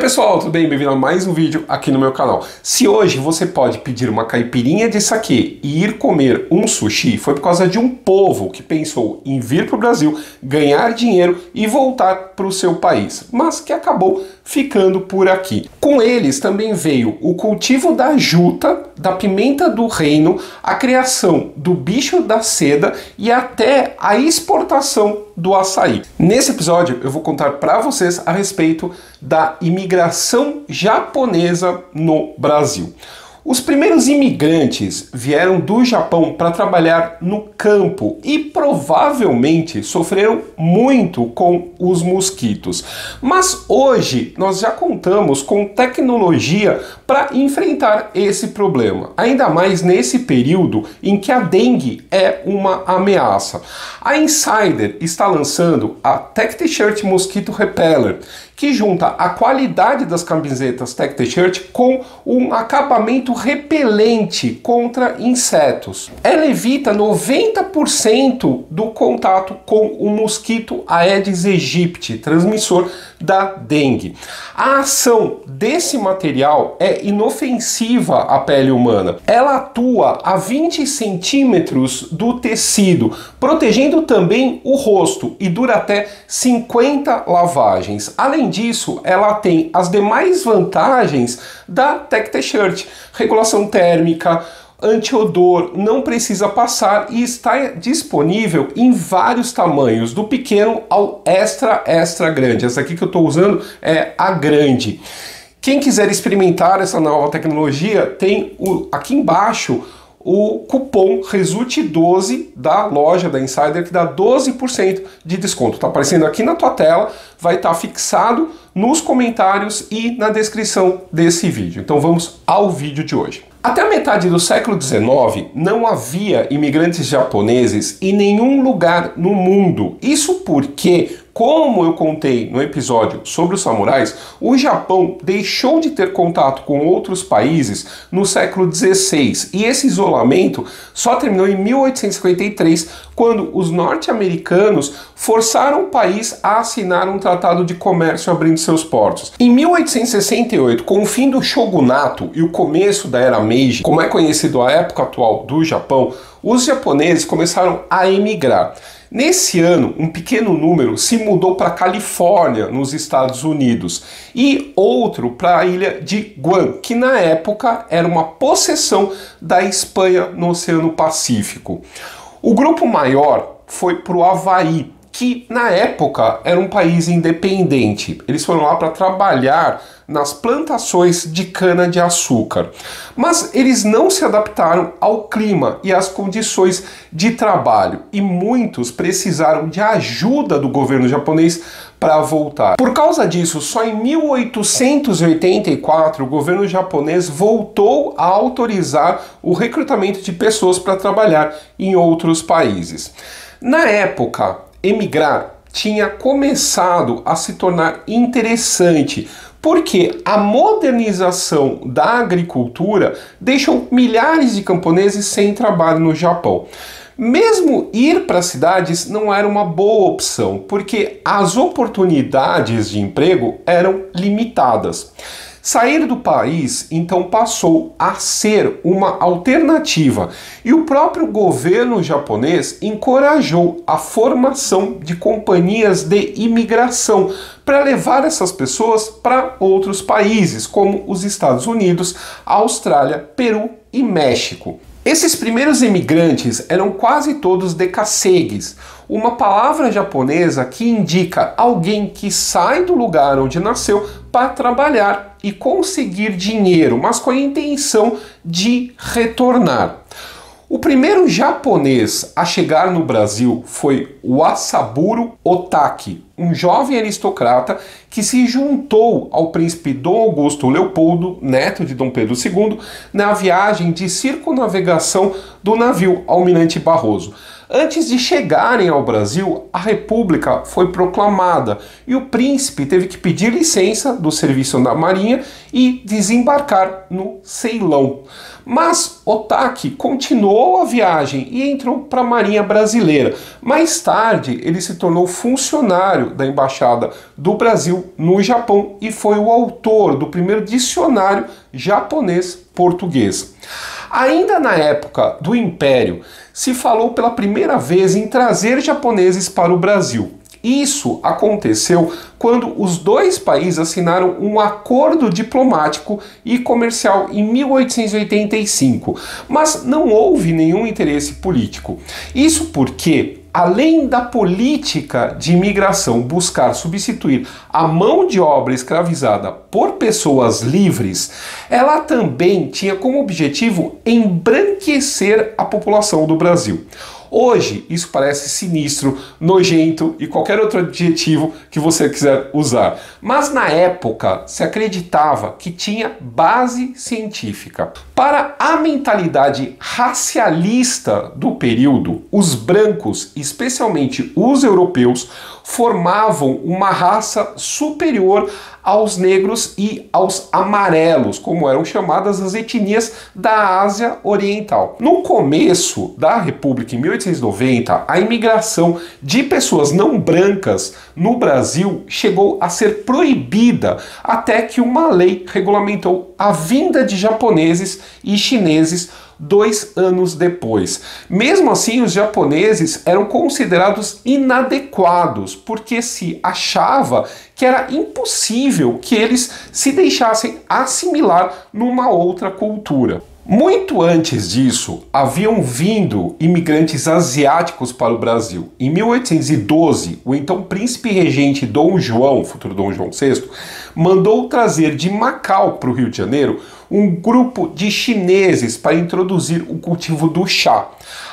pessoal, tudo bem? Bem-vindo a mais um vídeo aqui no meu canal. Se hoje você pode pedir uma caipirinha de saquê e ir comer um sushi, foi por causa de um povo que pensou em vir para o Brasil, ganhar dinheiro e voltar para o seu país, mas que acabou ficando por aqui. Com eles também veio o cultivo da juta, da pimenta do reino, a criação do bicho da seda e até a exportação do açaí. Nesse episódio eu vou contar para vocês a respeito da imigração japonesa no Brasil. Os primeiros imigrantes vieram do Japão para trabalhar no campo e provavelmente sofreram muito com os mosquitos. Mas hoje nós já contamos com tecnologia para enfrentar esse problema, ainda mais nesse período em que a dengue é uma ameaça. A Insider está lançando a Tech T-Shirt Mosquito Repeller, que junta a qualidade das camisetas Tech T-Shirt com um acabamento repelente contra insetos. Ela evita 90% do contato com o mosquito Aedes aegypti, transmissor da dengue. A ação desse material é inofensiva à pele humana. Ela atua a 20 centímetros do tecido, protegendo também o rosto e dura até 50 lavagens. Além disso, ela tem as demais vantagens da Tech T-Shirt: regulação térmica, anti-odor, não precisa passar e está disponível em vários tamanhos, do pequeno ao extra grande. Essa aqui que eu estou usando é a grande. Quem quiser experimentar essa nova tecnologia, tem aqui embaixo o cupom RESULTE12 da loja da Insider, que dá 12% de desconto. Está aparecendo aqui na tua tela, vai estar fixado nos comentários e na descrição desse vídeo. Então vamos ao vídeo de hoje. Até a metade do século XIX, não havia imigrantes japoneses em nenhum lugar no mundo. Isso porque, como eu contei no episódio sobre os samurais, o Japão deixou de ter contato com outros países no século XVI. E esse isolamento só terminou em 1853, quando os norte-americanos forçaram o país a assinar um tratado de comércio abrindo seus portos. Em 1868, com o fim do shogunato e o começo da era Meiji, como é conhecido a época atual do Japão, os japoneses começaram a emigrar. Nesse ano, um pequeno número se mudou para a Califórnia, nos Estados Unidos, e outro para a ilha de Guam, que na época era uma possessão da Espanha no Oceano Pacífico. O grupo maior foi para o Havaí, que na época era um país independente. Eles foram lá para trabalhar nas plantações de cana-de-açúcar. Mas eles não se adaptaram ao clima e às condições de trabalho, e muitos precisaram de ajuda do governo japonês para voltar. Por causa disso, só em 1884 o governo japonês voltou a autorizar o recrutamento de pessoas para trabalhar em outros países. Na época, emigrar tinha começado a se tornar interessante, porque a modernização da agricultura deixou milhares de camponeses sem trabalho no Japão. Mesmo ir para as cidades não era uma boa opção, porque as oportunidades de emprego eram limitadas. Sair do país, então, passou a ser uma alternativa, e o próprio governo japonês encorajou a formação de companhias de imigração para levar essas pessoas para outros países, como os Estados Unidos, Austrália, Peru e México. Esses primeiros imigrantes eram quase todos decacegues, uma palavra japonesa que indica alguém que sai do lugar onde nasceu para trabalhar e conseguir dinheiro, mas com a intenção de retornar. O primeiro japonês a chegar no Brasil foi o Asaburo Otaki, um jovem aristocrata que se juntou ao príncipe Dom Augusto Leopoldo, neto de Dom Pedro II, na viagem de circunnavegação do navio Almirante Barroso. Antes de chegarem ao Brasil, a República foi proclamada e o príncipe teve que pedir licença do serviço da Marinha e desembarcar no Ceilão. Mas Otaki continuou a viagem e entrou para a Marinha Brasileira. Mais tarde, ele se tornou funcionário da Embaixada do Brasil no Japão e foi o autor do primeiro dicionário japonês-português. Ainda na época do Império, se falou pela primeira vez em trazer japoneses para o Brasil. Isso aconteceu quando os dois países assinaram um acordo diplomático e comercial em 1885, mas não houve nenhum interesse político. Isso porque, além da política de imigração buscar substituir a mão de obra escravizada por pessoas livres, ela também tinha como objetivo embranquecer a população do Brasil. Hoje, isso parece sinistro, nojento e qualquer outro adjetivo que você quiser usar. Mas na época, se acreditava que tinha base científica. Para a mentalidade racialista do período, os brancos, especialmente os europeus, formavam uma raça superior aos negros e aos amarelos, como eram chamadas as etnias da Ásia Oriental. No começo da República, em 1890, a imigração de pessoas não brancas no Brasil chegou a ser proibida até que uma lei regulamentou a vinda de japoneses e chineses 2 anos depois. Mesmo assim, os japoneses eram considerados inadequados, porque se achava que era impossível que eles se deixassem assimilar numa outra cultura. Muito antes disso, haviam vindo imigrantes asiáticos para o Brasil. Em 1812, o então príncipe regente Dom João, futuro Dom João VI, mandou trazer de Macau para o Rio de Janeiro um grupo de chineses para introduzir o cultivo do chá.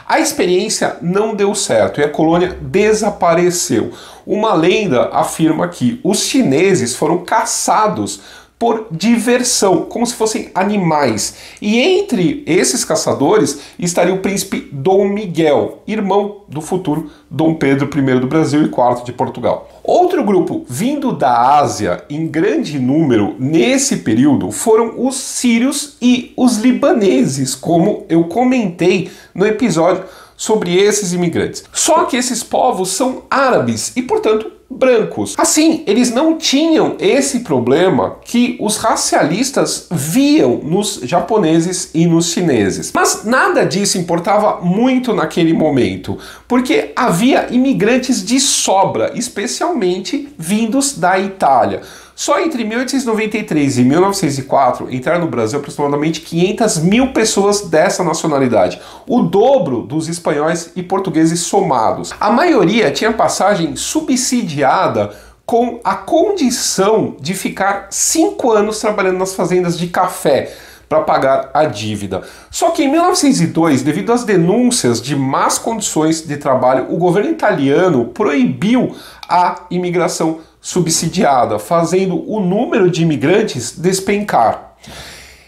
A experiência não deu certo e a colônia desapareceu. Uma lenda afirma que os chineses foram caçados por diversão, como se fossem animais. E entre esses caçadores estaria o príncipe Dom Miguel, irmão do futuro Dom Pedro I do Brasil e IV de Portugal. Outro grupo vindo da Ásia em grande número nesse período foram os sírios e os libaneses, como eu comentei no episódio sobre esses imigrantes. Só que esses povos são árabes e, portanto, brancos. Assim, eles não tinham esse problema que os racialistas viam nos japoneses e nos chineses. Mas nada disso importava muito naquele momento, porque havia imigrantes de sobra, especialmente vindos da Itália. Só entre 1893 e 1904 entraram no Brasil aproximadamente 500 mil pessoas dessa nacionalidade, o dobro dos espanhóis e portugueses somados. A maioria tinha passagem subsidiada com a condição de ficar 5 anos trabalhando nas fazendas de café para pagar a dívida. Só que em 1902, devido às denúncias de más condições de trabalho, o governo italiano proibiu a imigração subsidiada, fazendo o número de imigrantes despencar.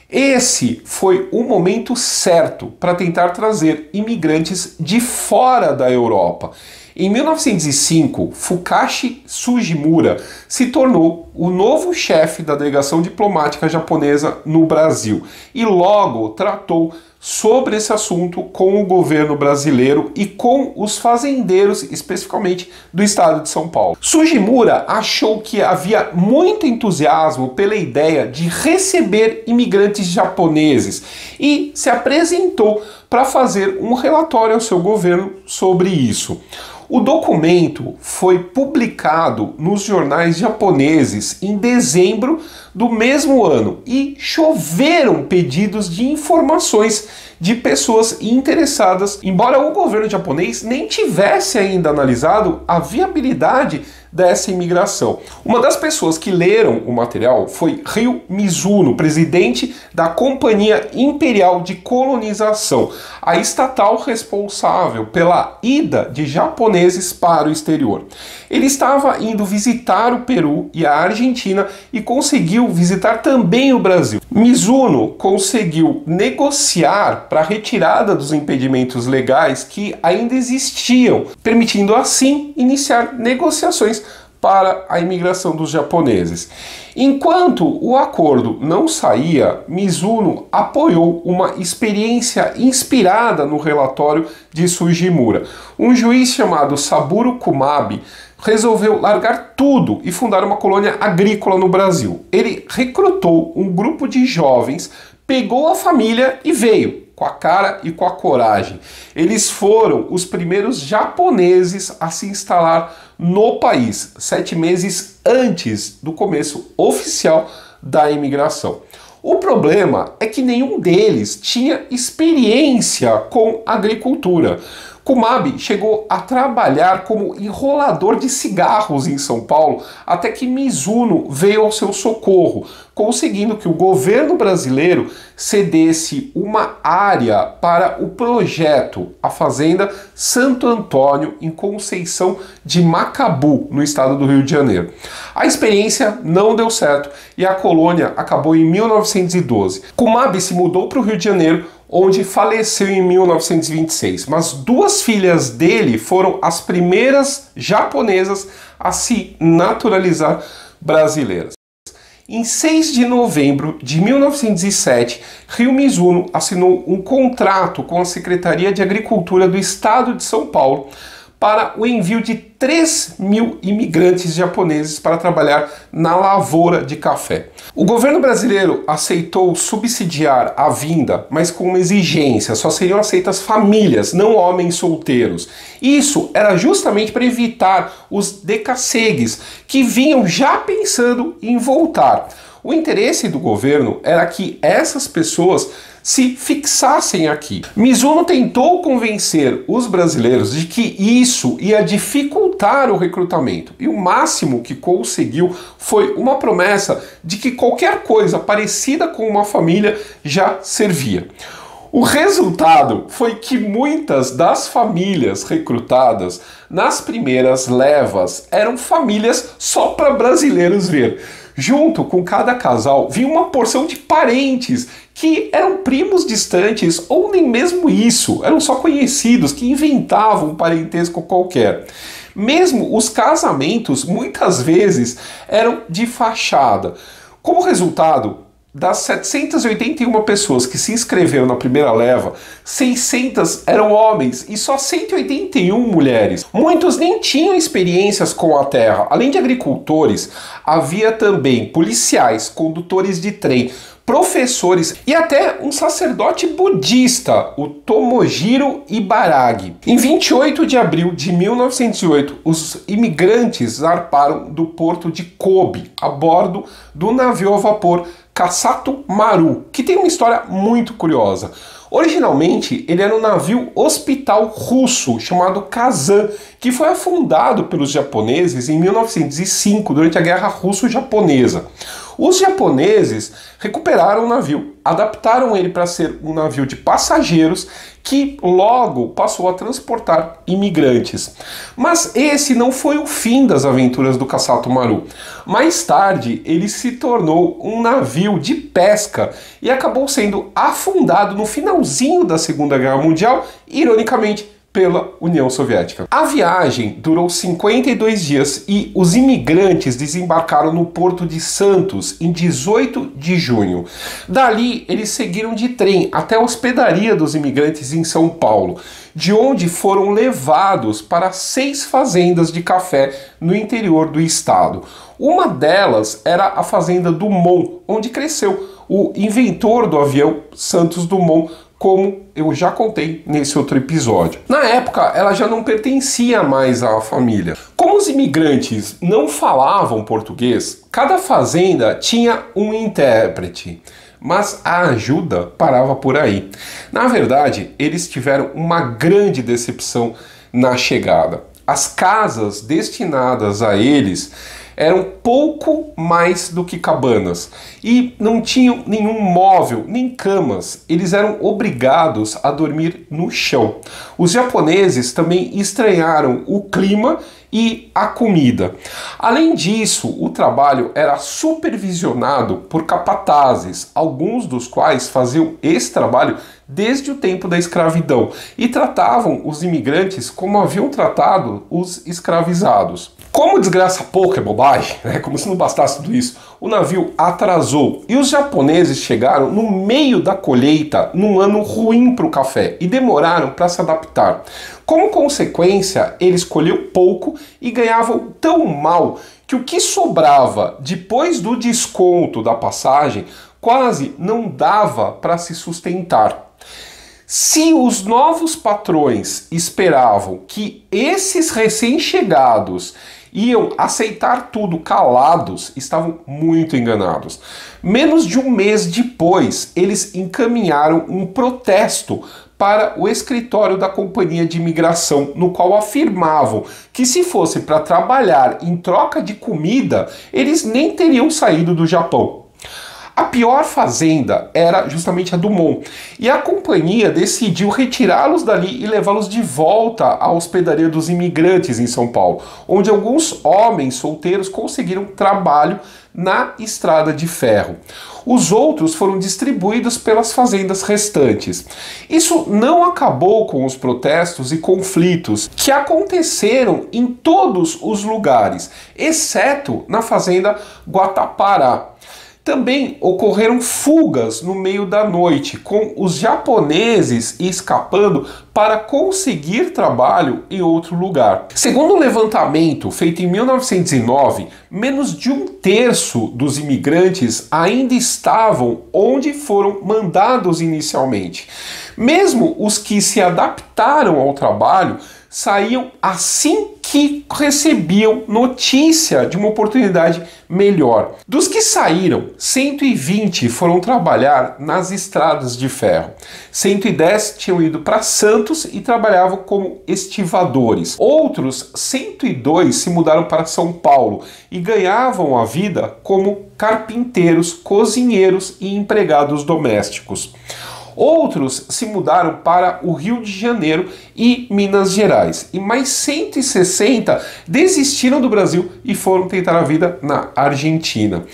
Esse foi o momento certo para tentar trazer imigrantes de fora da Europa. Em 1905, Fukashi Sugimura se tornou o novo chefe da delegação diplomática japonesa no Brasil e logo tratou sobre esse assunto com o governo brasileiro e com os fazendeiros, especificamente do estado de São Paulo. Sugimura achou que havia muito entusiasmo pela ideia de receber imigrantes japoneses e se apresentou para fazer um relatório ao seu governo sobre isso. O documento foi publicado nos jornais japoneses em dezembro do mesmo ano e choveram pedidos de informações de pessoas interessadas, embora o governo japonês nem tivesse ainda analisado a viabilidade dessa imigração. Uma das pessoas que leram o material foi Ryo Mizuno, presidente da Companhia Imperial de Colonização, a estatal responsável pela ida de japoneses para o exterior. Ele estava indo visitar o Peru e a Argentina e conseguiu visitar também o Brasil. Mizuno conseguiu negociar para a retirada dos impedimentos legais que ainda existiam, permitindo assim iniciar negociações para a imigração dos japoneses. Enquanto o acordo não saía, Mizuno apoiou uma experiência inspirada no relatório de Sugimura. Um juiz chamado Saburo Kumabe resolveu largar tudo e fundar uma colônia agrícola no Brasil. Ele recrutou um grupo de jovens, pegou a família e veio, com a cara e com a coragem. Eles foram os primeiros japoneses a se instalar no país, 7 meses antes do começo oficial da imigração. O problema é que nenhum deles tinha experiência com agricultura. Kumabe chegou a trabalhar como enrolador de cigarros em São Paulo até que Mizuno veio ao seu socorro, conseguindo que o governo brasileiro cedesse uma área para o projeto, a Fazenda Santo Antônio, em Conceição de Macabu, no estado do Rio de Janeiro. A experiência não deu certo e a colônia acabou em 1912. Kumabe se mudou para o Rio de Janeiro, onde faleceu em 1926, mas 2 filhas dele foram as primeiras japonesas a se naturalizar brasileiras. Em 6 de novembro de 1907, Ryo Mizuno assinou um contrato com a Secretaria de Agricultura do Estado de São Paulo para o envio de 3.000 imigrantes japoneses para trabalhar na lavoura de café. O governo brasileiro aceitou subsidiar a vinda, mas com uma exigência: só seriam aceitas famílias, não homens solteiros. Isso era justamente para evitar os decassegues, que vinham já pensando em voltar. O interesse do governo era que essas pessoas se fixassem aqui. Mizuno tentou convencer os brasileiros de que isso ia dificultar o recrutamento, e o máximo que conseguiu foi uma promessa de que qualquer coisa parecida com uma família já servia. O resultado foi que muitas das famílias recrutadas nas primeiras levas eram famílias só para brasileiros ver. Junto com cada casal vinha uma porção de parentes que eram primos distantes ou nem mesmo isso, eram só conhecidos que inventavam um parentesco qualquer. Mesmo os casamentos muitas vezes eram de fachada. Como resultado, das 781 pessoas que se inscreveram na primeira leva, 600 eram homens e só 181 mulheres. Muitos nem tinham experiências com a terra. Além de agricultores, havia também policiais, condutores de trem, professores e até um sacerdote budista, o Tomojiro Ibaragi. Em 28 de abril de 1908, os imigrantes zarparam do porto de Kobe, a bordo do navio a vapor Kasato Maru, que tem uma história muito curiosa. Originalmente, ele era um navio hospital russo chamado Kazan, que foi afundado pelos japoneses em 1905, durante a Guerra Russo-Japonesa. Os japoneses recuperaram o navio, adaptaram ele para ser um navio de passageiros que logo passou a transportar imigrantes. Mas esse não foi o fim das aventuras do Kasato Maru. Mais tarde, ele se tornou um navio de pesca e acabou sendo afundado no finalzinho da Segunda Guerra Mundial, ironicamente, pela União Soviética. A viagem durou 52 dias e os imigrantes desembarcaram no Porto de Santos em 18 de junho. Dali, eles seguiram de trem até a hospedaria dos imigrantes em São Paulo, de onde foram levados para 6 fazendas de café no interior do estado. Uma delas era a Fazenda Dumont, onde cresceu o inventor do avião Santos Dumont, como eu já contei nesse outro episódio. Na época, ela já não pertencia mais à família. Como os imigrantes não falavam português, cada fazenda tinha um intérprete, mas a ajuda parava por aí. Na verdade, eles tiveram uma grande decepção na chegada. As casas destinadas a eles eram pouco mais do que cabanas e não tinham nenhum móvel, nem camas. Eles eram obrigados a dormir no chão. Os japoneses também estranharam o clima e a comida. Além disso, o trabalho era supervisionado por capatazes, alguns dos quais faziam esse trabalho desde o tempo da escravidão e tratavam os imigrantes como haviam tratado os escravizados. Como desgraça pouca é bobagem, né? Como se não bastasse tudo isso, o navio atrasou e os japoneses chegaram no meio da colheita num ano ruim para o café e demoraram para se adaptar. Como consequência, eles colhiam pouco e ganhavam tão mal que o que sobrava depois do desconto da passagem quase não dava para se sustentar. Se os novos patrões esperavam que esses recém-chegados iam aceitar tudo calados, estavam muito enganados. Menos de um mês depois, eles encaminharam um protesto para o escritório da Companhia de Imigração, no qual afirmavam que se fosse para trabalhar em troca de comida, eles nem teriam saído do Japão. A pior fazenda era justamente a Dumont, e a companhia decidiu retirá-los dali e levá-los de volta à hospedaria dos imigrantes em São Paulo, onde alguns homens solteiros conseguiram trabalho na estrada de ferro. Os outros foram distribuídos pelas fazendas restantes. Isso não acabou com os protestos e conflitos que aconteceram em todos os lugares, exceto na fazenda Guatapará. Também ocorreram fugas no meio da noite, com os japoneses escapando para conseguir trabalho em outro lugar. Segundo um levantamento feito em 1909, menos de um terço dos imigrantes ainda estavam onde foram mandados inicialmente. Mesmo os que se adaptaram ao trabalho saíam assim que recebiam notícia de uma oportunidade melhor. Dos que saíram, 120 foram trabalhar nas estradas de ferro. 110 tinham ido para Santos e trabalhavam como estivadores. Outros 102 se mudaram para São Paulo e ganhavam a vida como carpinteiros, cozinheiros e empregados domésticos. Outros se mudaram para o Rio de Janeiro e Minas Gerais. E mais 160 desistiram do Brasil e foram tentar a vida na Argentina.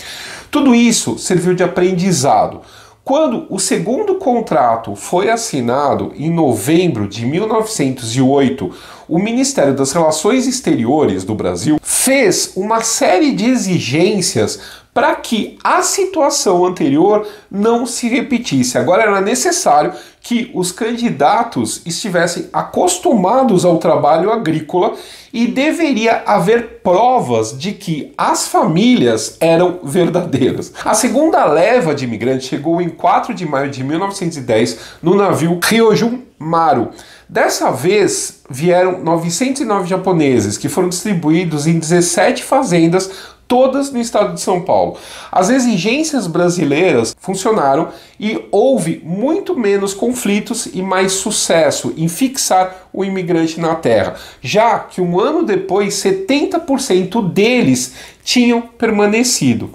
Tudo isso serviu de aprendizado. Quando o segundo contrato foi assinado em novembro de 1908, o Ministério das Relações Exteriores do Brasil fez uma série de exigências para que a situação anterior não se repetisse. Agora era necessário que os candidatos estivessem acostumados ao trabalho agrícola e deveria haver provas de que as famílias eram verdadeiras. A segunda leva de imigrantes chegou em 4 de maio de 1910 no navio Ryojun Maru. Dessa vez vieram 909 japoneses que foram distribuídos em 17 fazendas, todas no estado de São Paulo. As exigências brasileiras funcionaram e houve muito menos conflitos e mais sucesso em fixar o imigrante na terra, já que um ano depois 70% deles tinham permanecido.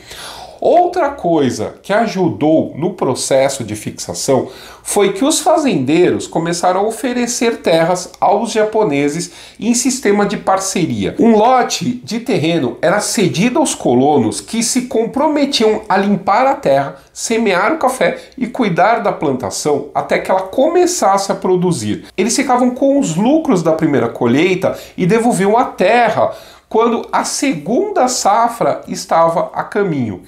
Outra coisa que ajudou no processo de fixação foi que os fazendeiros começaram a oferecer terras aos japoneses em sistema de parceria. Um lote de terreno era cedido aos colonos que se comprometiam a limpar a terra, semear o café e cuidar da plantação até que ela começasse a produzir. Eles ficavam com os lucros da primeira colheita e devolviam a terra quando a segunda safra estava a caminho.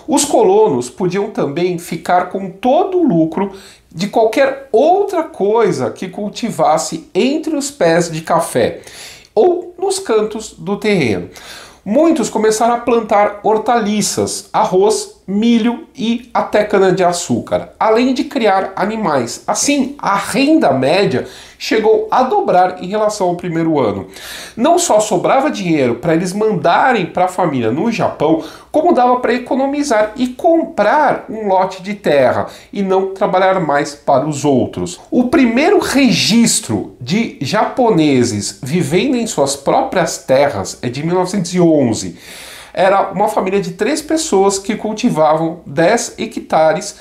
Os colonos podiam também ficar com todo o lucro de qualquer outra coisa que cultivasse entre os pés de café ou nos cantos do terreno. Muitos começaram a plantar hortaliças, arroz, milho e até cana-de-açúcar, além de criar animais. Assim, a renda média chegou a dobrar em relação ao primeiro ano. Não só sobrava dinheiro para eles mandarem para a família no Japão, como dava para economizar e comprar um lote de terra e não trabalhar mais para os outros. O primeiro registro de japoneses vivendo em suas próprias terras é de 1911. era uma família de 3 pessoas que cultivavam 10 hectares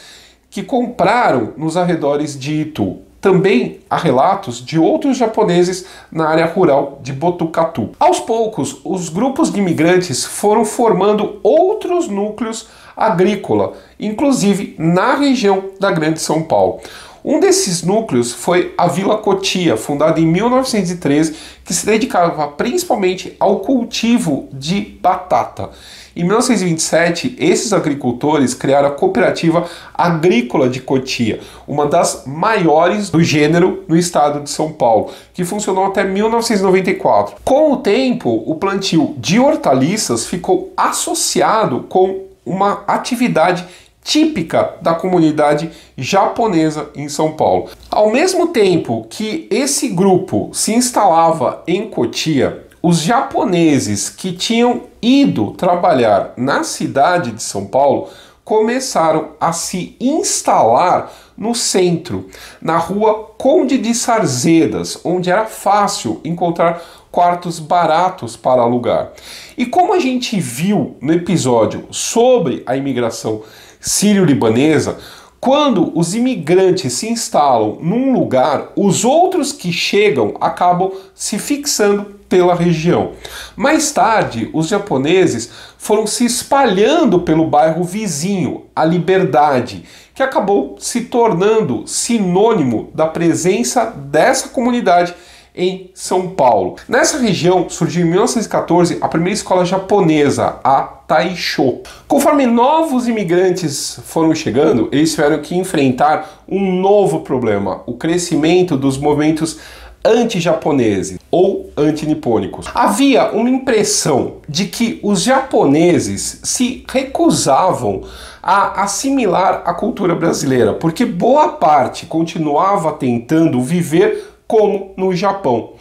que compraram nos arredores de Itu. Também há relatos de outros japoneses na área rural de Botucatu. Aos poucos, os grupos de imigrantes foram formando outros núcleos agrícolas, inclusive na região da Grande São Paulo. Um desses núcleos foi a Vila Cotia, fundada em 1913, que se dedicava principalmente ao cultivo de batata. Em 1927, esses agricultores criaram a Cooperativa Agrícola de Cotia, uma das maiores do gênero no estado de São Paulo, que funcionou até 1994. Com o tempo, o plantio de hortaliças ficou associado com uma atividade típica da comunidade japonesa em São Paulo. Ao mesmo tempo que esse grupo se instalava em Cotia, os japoneses que tinham ido trabalhar na cidade de São Paulo começaram a se instalar no centro, na rua Conde de Sarzedas, onde era fácil encontrar quartos baratos para alugar. E como a gente viu no episódio sobre a imigração sírio-libanesa, quando os imigrantes se instalam num lugar, os outros que chegam acabam se fixando pela região. Mais tarde, os japoneses foram se espalhando pelo bairro vizinho, a Liberdade, que acabou se tornando sinônimo da presença dessa comunidade em São Paulo. Nessa região surgiu em 1914 a primeira escola japonesa, a Taisho. Conforme novos imigrantes foram chegando, eles tiveram que enfrentar um novo problema: o crescimento dos movimentos anti-japoneses ou anti-nipônicos. Havia uma impressão de que os japoneses se recusavam a assimilar a cultura brasileira, porque boa parte continuava tentando viver como no Japão.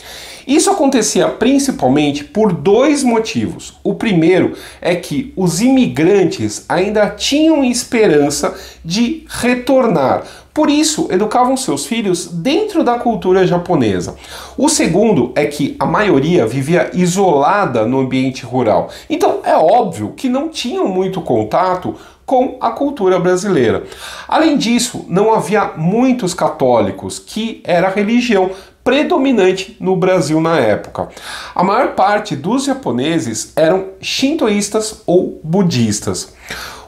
Isso acontecia principalmente por 2 motivos. O primeiro é que os imigrantes ainda tinham esperança de retornar. Por isso, educavam seus filhos dentro da cultura japonesa. O segundo é que a maioria vivia isolada no ambiente rural. Então, é óbvio que não tinham muito contato com a cultura brasileira. Além disso, não havia muitos católicos, que era a religião predominante no Brasil na época. A maior parte dos japoneses eram shintoístas ou budistas.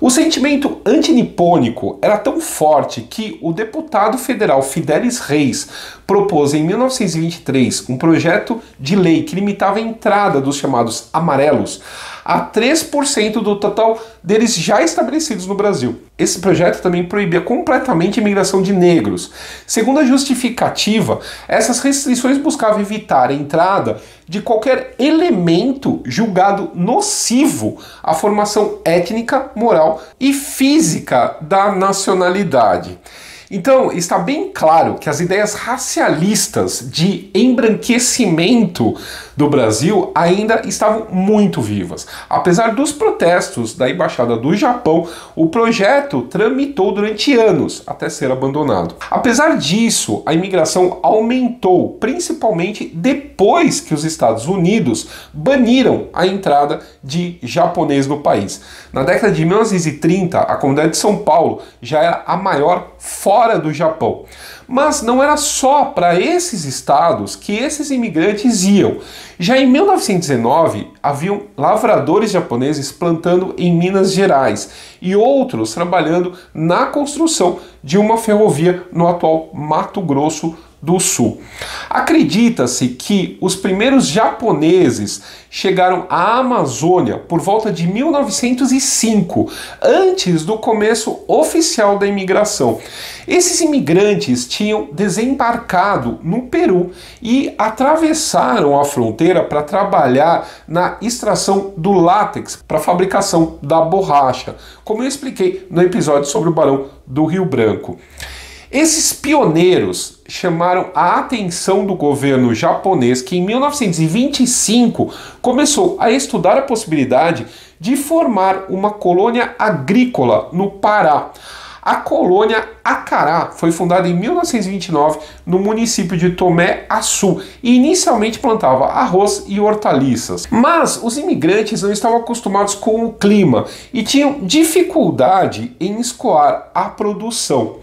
O sentimento antinipônico era tão forte que o deputado federal Fidelis Reis propôs em 1923 um projeto de lei que limitava a entrada dos chamados amarelos a 3% do total deles já estabelecidos no Brasil. Esse projeto também proibia completamente a imigração de negros. Segundo a justificativa, essas restrições buscavam evitar a entrada de qualquer elemento julgado nocivo à formação étnica, moral e física da nacionalidade. Então, está bem claro que as ideias racialistas de embranquecimento do Brasil ainda estavam muito vivas. Apesar dos protestos da Embaixada do Japão, o projeto tramitou durante anos até ser abandonado. Apesar disso, a imigração aumentou, principalmente depois que os Estados Unidos baniram a entrada de japonês no país. Na década de 1930, a comunidade de São Paulo já era a maior fora do Japão. Mas não era só para esses estados que esses imigrantes iam. Já em 1919, haviam lavradores japoneses plantando em Minas Gerais e outros trabalhando na construção de uma ferrovia no atual Mato Grosso do Sul. Acredita-se que os primeiros japoneses chegaram à Amazônia por volta de 1905, antes do começo oficial da imigração. Esses imigrantes tinham desembarcado no Peru e atravessaram a fronteira para trabalhar na extração do látex para a fabricação da borracha, como eu expliquei no episódio sobre o Barão do Rio Branco. Esses pioneiros chamaram a atenção do governo japonês, que em 1925 começou a estudar a possibilidade de formar uma colônia agrícola no Pará. A colônia Acará foi fundada em 1929 no município de Tomé Açu e inicialmente plantava arroz e hortaliças. Mas os imigrantes não estavam acostumados com o clima e tinham dificuldade em escoar a produção.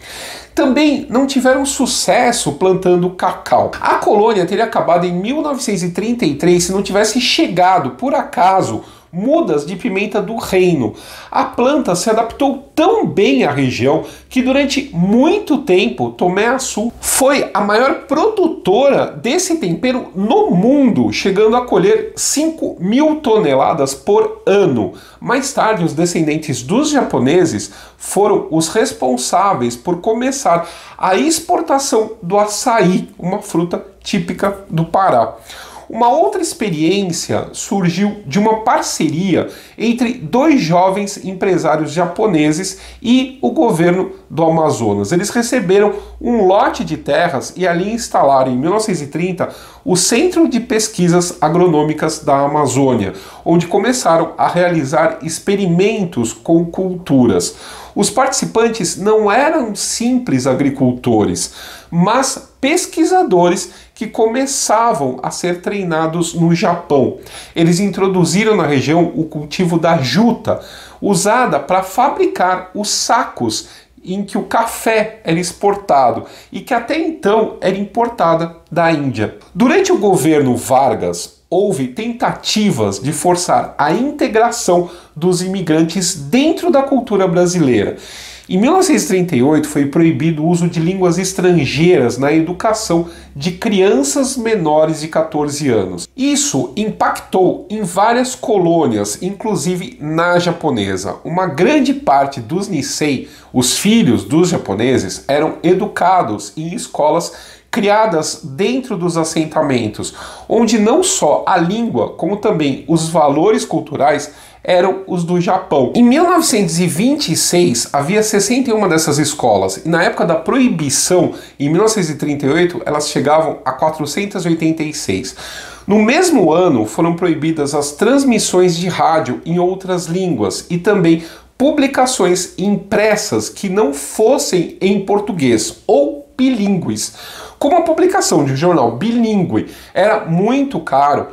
Também não tiveram sucesso plantando cacau. A colônia teria acabado em 1933 se não tivesse chegado, por acaso, mudas de pimenta do reino. A planta se adaptou tão bem à região que durante muito tempo Tomé Açu foi a maior produtora desse tempero no mundo, chegando a colher 5.000 toneladas por ano. Mais tarde, os descendentes dos japoneses foram os responsáveis por começar a exportação do açaí, uma fruta típica do Pará. Uma outra experiência surgiu de uma parceria entre dois jovens empresários japoneses e o governo do Amazonas. Eles receberam um lote de terras e ali instalaram, em 1930, o Centro de Pesquisas Agronômicas da Amazônia, onde começaram a realizar experimentos com culturas. Os participantes não eram simples agricultores, mas pesquisadores que começavam a ser treinados no Japão. Eles introduziram na região o cultivo da juta, usada para fabricar os sacos em que o café era exportado e que até então era importada da Índia. Durante o governo Vargas, houve tentativas de forçar a integração dos imigrantes dentro da cultura brasileira. Em 1938 foi proibido o uso de línguas estrangeiras na educação de crianças menores de 14 anos. Isso impactou em várias colônias, inclusive na japonesa. Uma grande parte dos Nisei, os filhos dos japoneses, eram educados em escolas criadas dentro dos assentamentos, onde não só a língua, como também os valores culturais eram os do Japão. Em 1926, havia 61 dessas escolas, e na época da proibição, em 1938, elas chegavam a 486. No mesmo ano, foram proibidas as transmissões de rádio em outras línguas e também publicações impressas que não fossem em português ou bilíngues. Como a publicação de um jornal bilíngue era muito caro,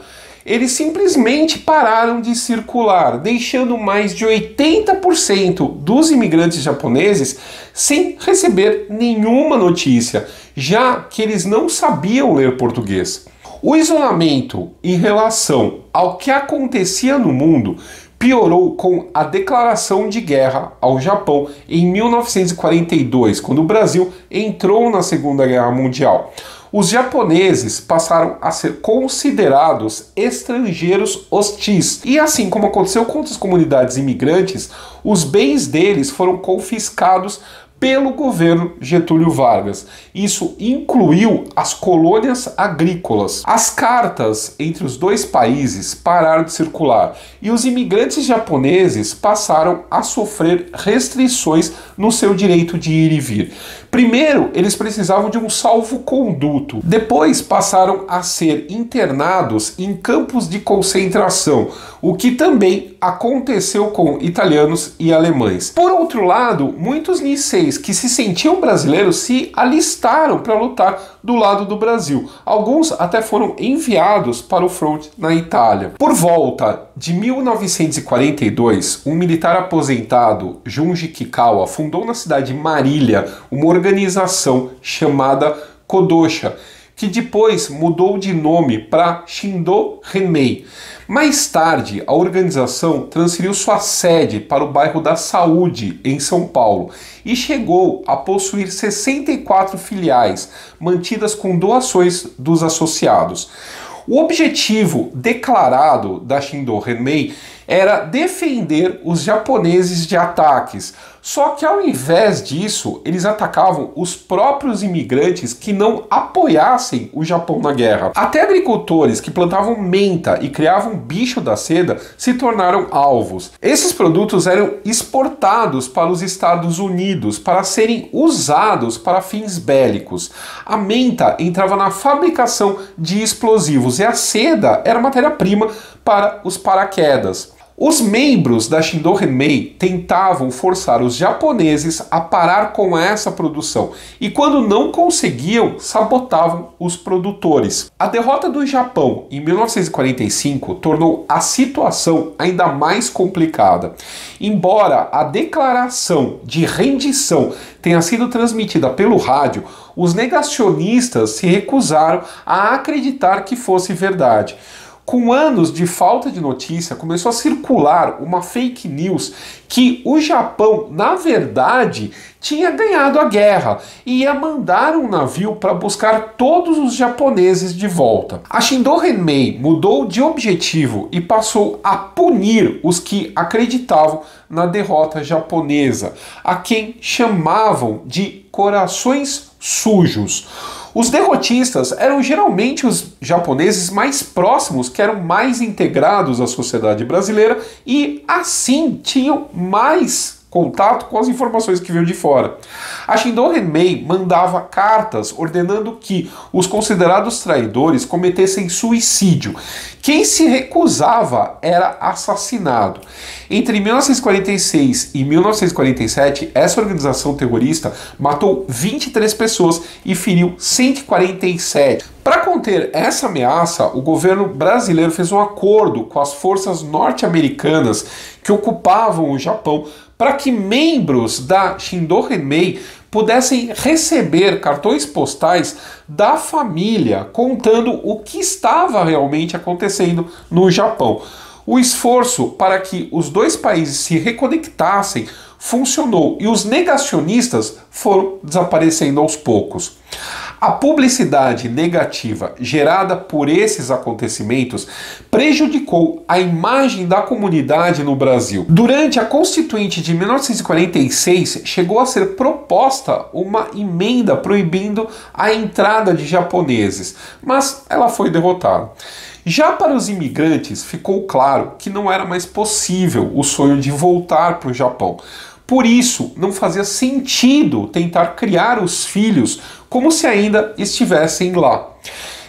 eles simplesmente pararam de circular, deixando mais de 80% dos imigrantes japoneses sem receber nenhuma notícia, já que eles não sabiam ler português. O isolamento em relação ao que acontecia no mundo piorou com a declaração de guerra ao Japão em 1942, quando o Brasil entrou na Segunda Guerra Mundial. Os japoneses passaram a ser considerados estrangeiros hostis. E assim como aconteceu com outras comunidades imigrantes, os bens deles foram confiscados pelo governo Getúlio Vargas. Isso incluiu as colônias agrícolas. As cartas entre os dois países pararam de circular e os imigrantes japoneses passaram a sofrer restrições no seu direito de ir e vir. Primeiro, eles precisavam de um salvo-conduto. Depois, passaram a ser internados em campos de concentração, o que também aconteceu com italianos e alemães. Por outro lado, muitos niseis que se sentiam brasileiros se alistaram para lutar do lado do Brasil. Alguns até foram enviados para o front na Itália. Por volta de 1942, um militar aposentado, Junji Kikawa, fundou na cidade de Marília uma organização chamada Kodosha, que depois mudou de nome para Shindo Renmei. Mais tarde, a organização transferiu sua sede para o bairro da Saúde, em São Paulo, e chegou a possuir 64 filiais, mantidas com doações dos associados. O objetivo declarado da Shindo Renmei era defender os japoneses de ataques, só que ao invés disso, eles atacavam os próprios imigrantes que não apoiassem o Japão na guerra. Até agricultores que plantavam menta e criavam bicho da seda se tornaram alvos. Esses produtos eram exportados para os Estados Unidos para serem usados para fins bélicos. A menta entrava na fabricação de explosivos e a seda era matéria-prima para os paraquedas. Os membros da Shindo Henmei tentavam forçar os japoneses a parar com essa produção e, quando não conseguiam, sabotavam os produtores. A derrota do Japão em 1945 tornou a situação ainda mais complicada. Embora a declaração de rendição tenha sido transmitida pelo rádio, os negacionistas se recusaram a acreditar que fosse verdade. Com anos de falta de notícia, começou a circular uma fake news que o Japão, na verdade, tinha ganhado a guerra e ia mandar um navio para buscar todos os japoneses de volta. A Shindo Henmei mudou de objetivo e passou a punir os que acreditavam na derrota japonesa, a quem chamavam de corações sujos. Os derrotistas eram geralmente os japoneses mais próximos, que eram mais integrados à sociedade brasileira e, assim, tinham mais contato com as informações que veio de fora. A Shindo Henmei mandava cartas ordenando que os considerados traidores cometessem suicídio. Quem se recusava era assassinado. Entre 1946 e 1947, essa organização terrorista matou 23 pessoas e feriu 147. Para conter essa ameaça, o governo brasileiro fez um acordo com as forças norte-americanas que ocupavam o Japão para que membros da Shindo Henmei pudessem receber cartões postais da família contando o que estava realmente acontecendo no Japão. O esforço para que os dois países se reconectassem funcionou e os negacionistas foram desaparecendo aos poucos. A publicidade negativa gerada por esses acontecimentos prejudicou a imagem da comunidade no Brasil. Durante a Constituinte de 1946, chegou a ser proposta uma emenda proibindo a entrada de japoneses, mas ela foi derrotada. Já para os imigrantes, ficou claro que não era mais possível o sonho de voltar para o Japão. Por isso, não fazia sentido tentar criar os filhos como se ainda estivessem lá.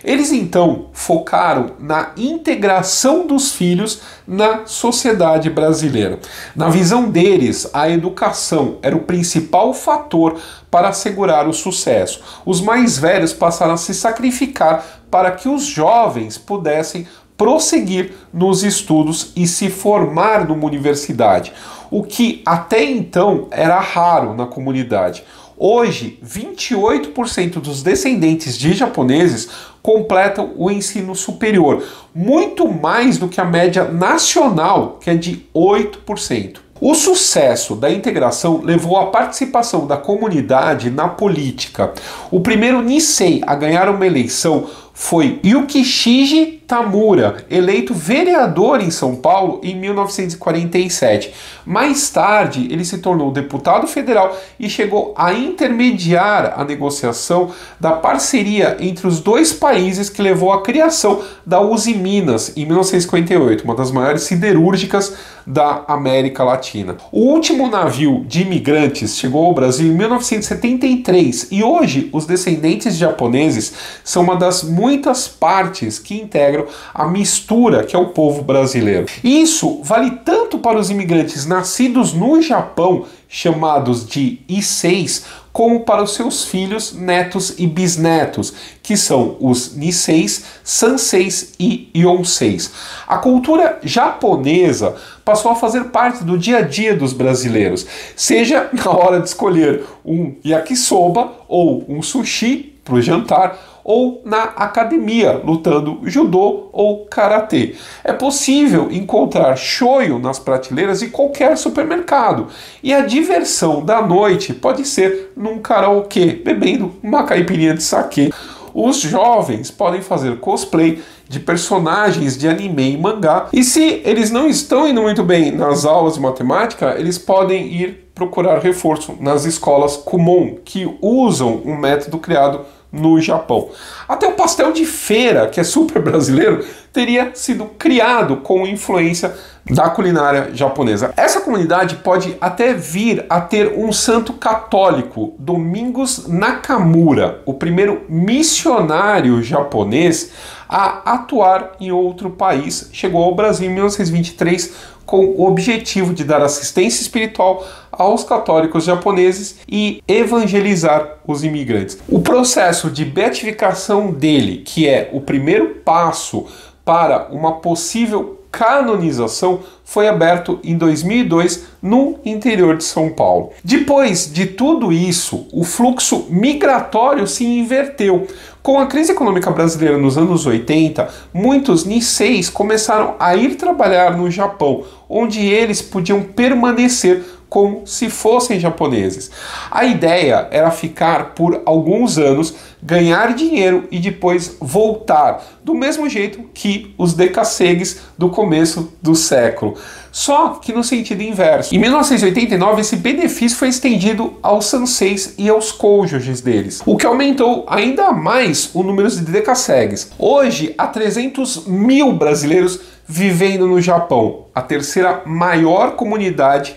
Eles então focaram na integração dos filhos na sociedade brasileira. Na visão deles, a educação era o principal fator para assegurar o sucesso. Os mais velhos passaram a se sacrificar para que os jovens pudessem prosseguir nos estudos e se formar numa universidade, o que até então era raro na comunidade. Hoje, 28% dos descendentes de japoneses completam o ensino superior, muito mais do que a média nacional, que é de 8%. O sucesso da integração levou à participação da comunidade na política. O primeiro Nisei a ganhar uma eleição foi Yukishige Tamura, eleito vereador em São Paulo em 1947. Mais tarde, ele se tornou deputado federal e chegou a intermediar a negociação da parceria entre os dois países que levou à criação da Uzi Minas em 1958, uma das maiores siderúrgicas da América Latina. O último navio de imigrantes chegou ao Brasil em 1973 e hoje os descendentes japoneses são uma das muitas partes que integram a mistura que é o povo brasileiro. Isso vale tanto para os imigrantes nascidos no Japão, chamados de Iseis, como para os seus filhos, netos e bisnetos, que são os Niseis, Sanseis e Yonseis. A cultura japonesa passou a fazer parte do dia a dia dos brasileiros, seja na hora de escolher um yakisoba ou um sushi para o jantar, ou na academia, lutando judô ou karatê. É possível encontrar shoyu nas prateleiras de qualquer supermercado. E a diversão da noite pode ser num karaokê, bebendo uma caipirinha de saquê. Os jovens podem fazer cosplay de personagens de anime e mangá. E se eles não estão indo muito bem nas aulas de matemática, eles podem ir procurar reforço nas escolas Kumon, que usam um método criado no Japão. Até o pastel de feira, que é super brasileiro, teria sido criado com influência da culinária japonesa. Essa comunidade pode até vir a ter um santo católico, Domingos Nakamura, o primeiro missionário japonês a atuar em outro país. Chegou ao Brasil em 1923 com o objetivo de dar assistência espiritual aos católicos japoneses e evangelizar os imigrantes. O processo de beatificação dele, que é o primeiro passo para uma possível canonização, foi aberto em 2002 no interior de São Paulo. Depois de tudo isso, o fluxo migratório se inverteu. Com a crise econômica brasileira nos anos 80, muitos niseis começaram a ir trabalhar no Japão, onde eles podiam permanecer como se fossem japoneses. A ideia era ficar por alguns anos, ganhar dinheiro e depois voltar, do mesmo jeito que os decassegues do começo do século. Só que no sentido inverso. Em 1989, esse benefício foi estendido aos sanseis e aos cônjuges deles, o que aumentou ainda mais o número de decassegues. Hoje, há 300 mil brasileiros vivendo no Japão, a terceira maior comunidade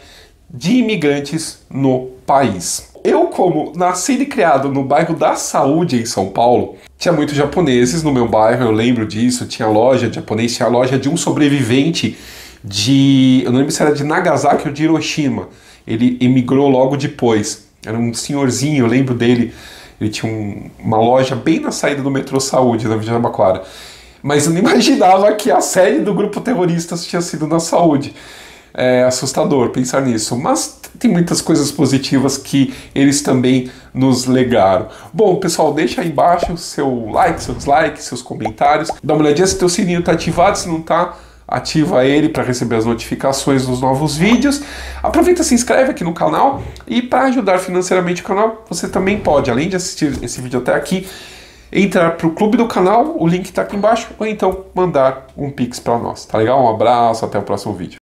de imigrantes no país. Eu, como nascido e criado no bairro da Saúde, em São Paulo, tinha muitos japoneses no meu bairro, eu lembro disso, tinha loja de japonês, tinha a loja de um sobrevivente eu não lembro se era de Nagasaki ou de Hiroshima, ele emigrou logo depois, era um senhorzinho, eu lembro dele, ele tinha uma loja bem na saída do metrô Saúde, na Avenida Jabaquara, mas eu não imaginava que a sede do grupo terrorista tinha sido na Saúde. É assustador pensar nisso, mas tem muitas coisas positivas que eles também nos legaram. Bom, pessoal, deixa aí embaixo seu like, seu dislike, seus comentários. Dá uma olhadinha se teu sininho está ativado, se não está, ativa ele para receber as notificações dos novos vídeos. Aproveita e se inscreve aqui no canal, e para ajudar financeiramente o canal, você também pode, além de assistir esse vídeo até aqui, entrar para o clube do canal, o link está aqui embaixo, ou então mandar um pix para nós, tá legal? Um abraço, até o próximo vídeo.